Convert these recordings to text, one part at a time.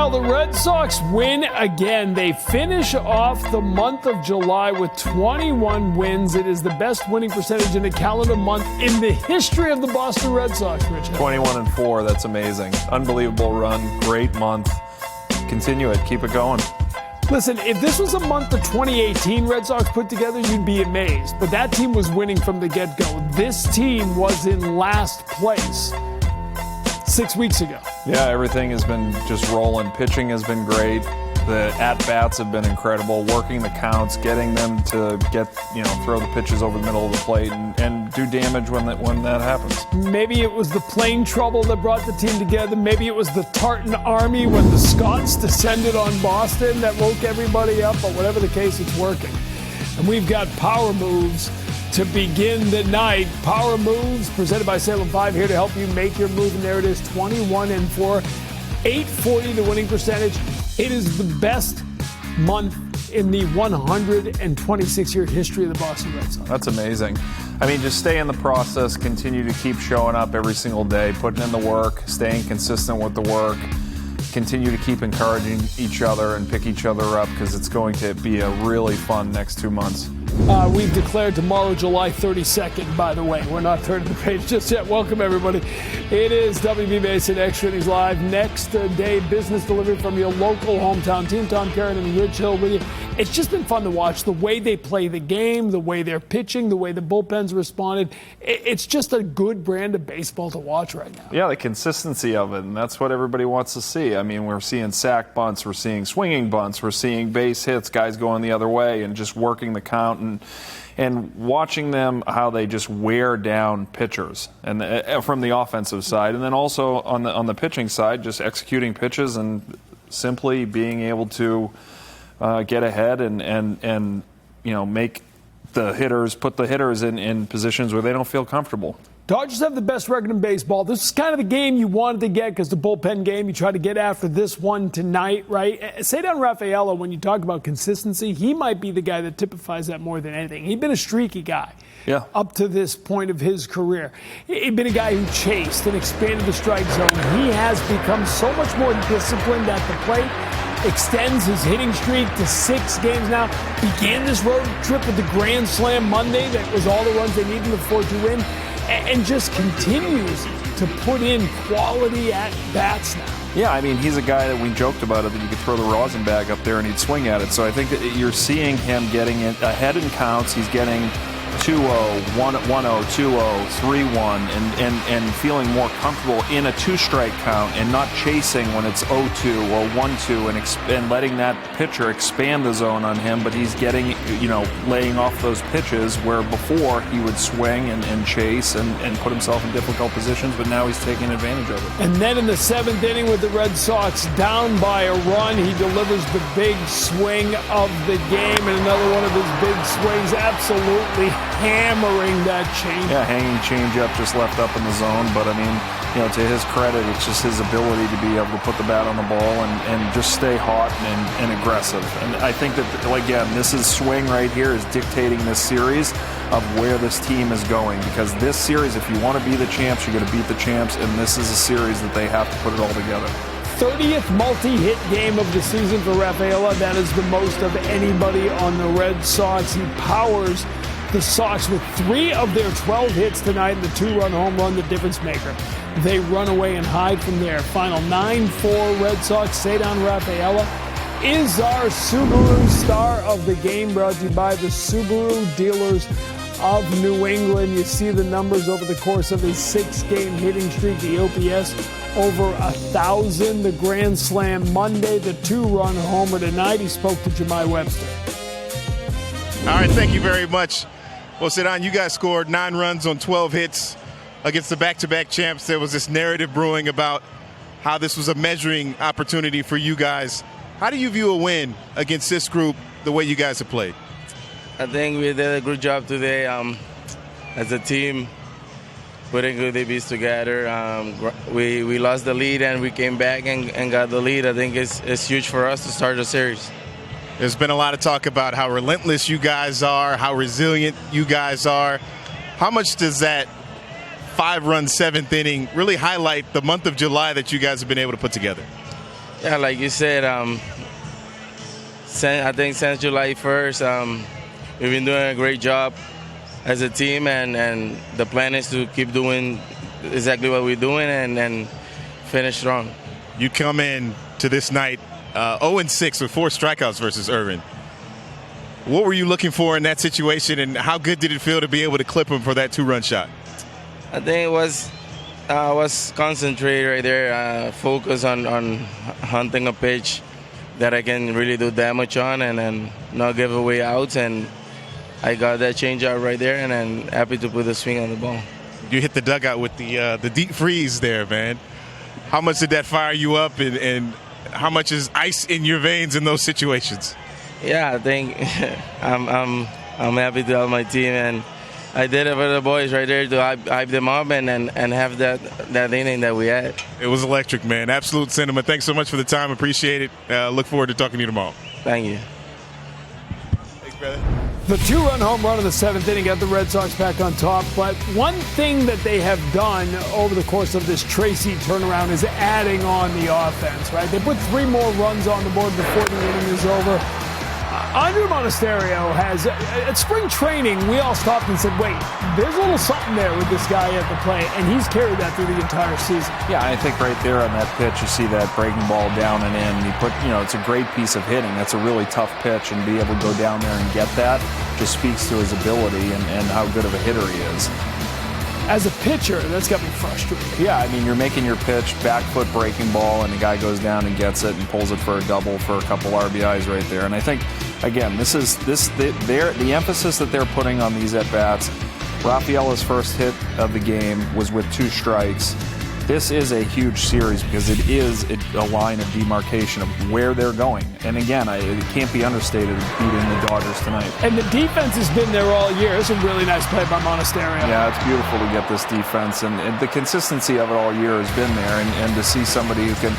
Well, the Red Sox win again. They finish off the month of July with 21 wins. It is the best winning percentage in a calendar month in the history of the Boston Red Sox, Rich. 21-4, that's amazing. Unbelievable run, great month. Continue it, keep it going. Listen, if this was a month of 2018 Red Sox put together, you'd be amazed. But that team was winning from the get-go. This team was in last place 6 weeks ago. Yeah, everything has been just rolling. Pitching has been great. The at-bats have been incredible. Working the counts, getting them to throw the pitches over the middle of the plate and do damage when that happens. Maybe it was the plane trouble that brought the team together. Maybe it was the Tartan Army when the Scots descended on Boston that woke everybody up. But whatever the case, it's working. And we've got power moves to begin the night. Power moves presented by Salem 5 here to help you make your move. And there it is, 21-4, 840 the winning percentage. It is the best month in the 126-year history of the Boston Red Sox. That's amazing. I mean, just stay in the process, continue to keep showing up every single day, putting in the work, staying consistent with the work, continue to keep encouraging each other and pick each other up because it's going to be a really fun next 2 months. We've declared tomorrow, July 32nd, by the way. We're not turning the page just yet. Welcome, everybody. It is WB Mason Extra Innings Live. Next day, business delivery from your local hometown team. Tom Karen and Rich Hill with you. It's just been fun to watch the way they play the game, the way they're pitching, the way the bullpens responded. It's just a good brand of baseball to watch right now. Yeah, the consistency of it, and that's what everybody wants to see. I mean, we're seeing sack bunts, we're seeing swinging bunts, we're seeing base hits, guys going the other way, and just working the count and watching them, how they just wear down pitchers and from the offensive side, and then also on the pitching side, just executing pitches and simply being able to get ahead and make the hitters, put the hitters in positions where they don't feel comfortable. Dodgers have the best record in baseball. This is kind of the game you wanted to get because the bullpen game, you try to get after this one tonight, right? Ceddanne Rafaela, when you talk about consistency, he might be the guy that typifies that more than anything. He'd been a streaky guy up to this point of his career. He'd been a guy who chased and expanded the strike zone. He has become so much more disciplined at the plate. Extends his hitting streak to 6 games now. Began this road trip with the Grand Slam Monday. That was all the runs they needed before to win. And just continues to put in quality at-bats now. Yeah, I mean, he's a guy that we joked about it, that you could throw the rosin bag up there and he'd swing at it. So I think that you're seeing him getting it ahead in counts. He's getting 2-0, 1-0, 2-0, 3-1, and feeling more comfortable in a 2-strike count and not chasing when it's 0-2 or 1-2 and letting that pitcher expand the zone on him. But he's getting, laying off those pitches where before he would swing and chase and put himself in difficult positions, but now he's taking advantage of it. And then in the 7th inning with the Red Sox down by a run, he delivers the big swing of the game, and another one of his big swings, absolutely hammering that change. Yeah, hanging changeup just left up in the zone. But, I mean, to his credit, it's just his ability to be able to put the bat on the ball and just stay hot and aggressive. And I think that, again, this is swing right here is dictating this series of where this team is going. Because this series, if you want to be the champs, you're going to beat the champs. And this is a series that they have to put it all together. 30th multi-hit game of the season for Rafaela. That is the most of anybody on the Red Sox. He powers the Sox with 3 of their 12 hits tonight and the 2-run home run, the difference maker. They run away and hide from there. Final 9-4 Red Sox. Ceddanne Rafaela is our Subaru star of the game, brought to you by the Subaru dealers of New England. You see the numbers over the course of his 6-game hitting streak, the OPS over 1,000, the Grand Slam Monday, the 2-run homer tonight. He spoke to Jemai Webster. All right, thank you very much. Well, Ceddanne, you guys scored 9 runs on 12 hits against the back-to-back champs. There was this narrative brewing about how this was a measuring opportunity for you guys. How do you view a win against this group the way you guys have played? I think we did a good job today as a team, putting good DBs together. We lost the lead and we came back and got the lead. I think it's huge for us to start the series. There's been a lot of talk about how relentless you guys are, how resilient you guys are. How much does that 5-run 7th inning really highlight the month of July that you guys have been able to put together? Yeah, like you said, I think since July 1st, we've been doing a great job as a team, and the plan is to keep doing exactly what we're doing and finish strong. You come in to this night 0-6 with 4 strikeouts versus Irvin. What were you looking for in that situation, and how good did it feel to be able to clip him for that 2-run shot? I think it was concentrated right there, focus on hunting a pitch that I can really do damage on and not give away outs, and I got that changeup right there, and I'm happy to put the swing on the ball. You hit the dugout with the deep freeze there, man. How much did that fire you up, and how much is ice in your veins in those situations? Yeah, I think I'm happy to help my team, and I did it for the boys right there to hype them up and have that inning that we had. It was electric, man. Absolute sentiment. Thanks so much for the time. Appreciate it. Look forward to talking to you tomorrow. Thank you. Thanks, brother. The 2-run home run in the 7th inning got the Red Sox back on top. But one thing that they have done over the course of this Tracy turnaround is adding on the offense, right? They put 3 more runs on the board before the inning is over. Andrew Monasterio has, at spring training, we all stopped and said, wait, there's a little something there with this guy at the plate, and he's carried that through the entire season. Yeah, I think right there on that pitch, you see that breaking ball down and in. It's a great piece of hitting. That's a really tough pitch, and be able to go down there and get that just speaks to his ability and how good of a hitter he is. As a pitcher, that's got me frustrated. Yeah, I mean, you're making your pitch, back foot breaking ball, and the guy goes down and gets it and pulls it for a double for a couple RBIs right there. And I think, again, the emphasis that they're putting on these at-bats. Rafaela's first hit of the game was with 2 strikes. This is a huge series because it is a line of demarcation of where they're going. And again, it can't be understated beating the Dodgers tonight. And the defense has been there all year. It's a really nice play by Monasterio. Yeah, it's beautiful to get this defense. And the consistency of it all year has been there. And to see somebody who can,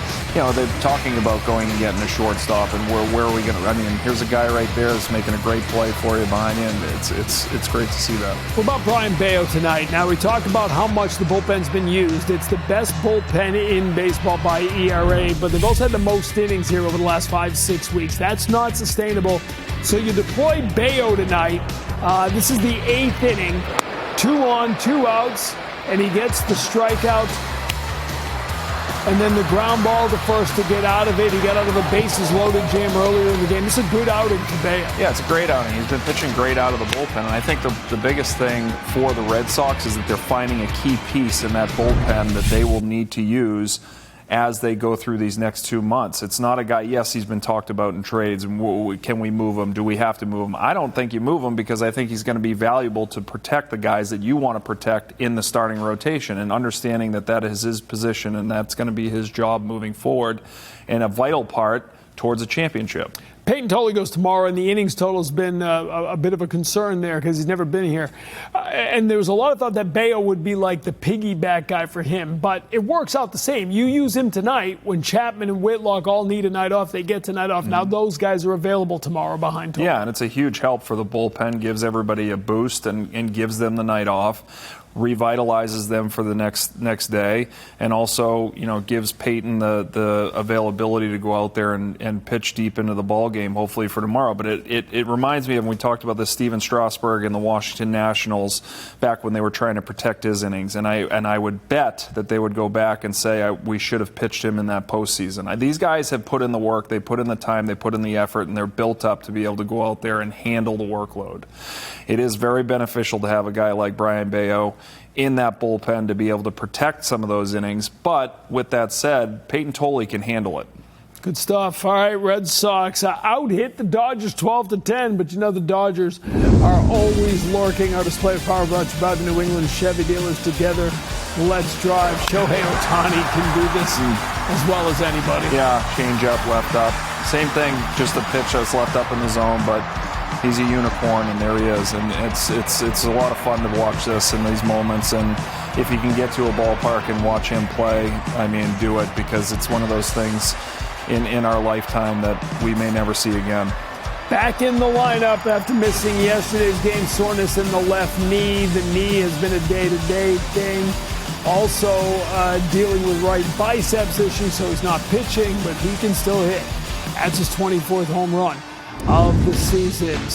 they're talking about going and getting a shortstop. And where are we going to, here's a guy right there that's making a great play for you behind you. And it's great to see that. What about Brayan Bello tonight? Now, we talked about how much the bullpen's been used. It's the best bullpen in baseball by ERA, but they've also had the most innings here over the last 5-6 weeks. That's not sustainable. So you deploy Bello tonight. This is the 8th inning. 2 on, 2 outs, and he gets the strikeout. And then the ground ball to first to get out of it. He got out of a bases loaded jam earlier in the game. It's a good outing for Bello. Yeah, it's a great outing. He's been pitching great out of the bullpen. And I think the biggest thing for the Red Sox is that they're finding a key piece in that bullpen that they will need to use as they go through these next 2 months. It's not a guy, yes, he's been talked about in trades, and can we move him? Do we have to move him? I don't think you move him because I think he's going to be valuable to protect the guys that you want to protect in the starting rotation, and understanding that is his position and that's going to be his job moving forward, and a vital part towards a championship. Peyton Tolley goes tomorrow, and the innings total has been a bit of a concern there because he's never been here. And there was a lot of thought that Bello would be like the piggyback guy for him, but it works out the same. You use him tonight when Chapman and Whitlock all need a night off. They get tonight off. Now those guys are available tomorrow behind Tolley. Yeah, and it's a huge help for the bullpen, gives everybody a boost and gives them the night off. Revitalizes them for the next day, and also gives Peyton the availability to go out there and pitch deep into the ball game, hopefully for tomorrow. But it reminds me of when we talked about this Steven Strasburg and the Washington Nationals back when they were trying to protect his innings, and I would bet that they would go back and say we should have pitched him in that postseason. These guys have put in the work, they put in the time, they put in the effort, and they're built up to be able to go out there and handle the workload. It is very beneficial to have a guy like Brayan Bello in that bullpen to be able to protect some of those innings. But with that said, Peyton Tolley can handle it. Good stuff. All right, Red Sox out-hit the Dodgers 12-10, but the Dodgers are always lurking. Our display of power brought to you by the New England Chevy dealers. Together, let's drive. Shohei Ohtani can do this as well as anybody. Yeah, change up, left up. Same thing, just a pitch that's left up in the zone, but he's a unicorn, and there he is. And it's a lot of fun to watch this in these moments. And if you can get to a ballpark and watch him play, do it, because it's one of those things in our lifetime that we may never see again. Back in the lineup after missing yesterday's game, soreness in the left knee. The knee has been a day-to-day thing. Also dealing with right biceps issues, so he's not pitching, but he can still hit. That's his 24th home run of the season.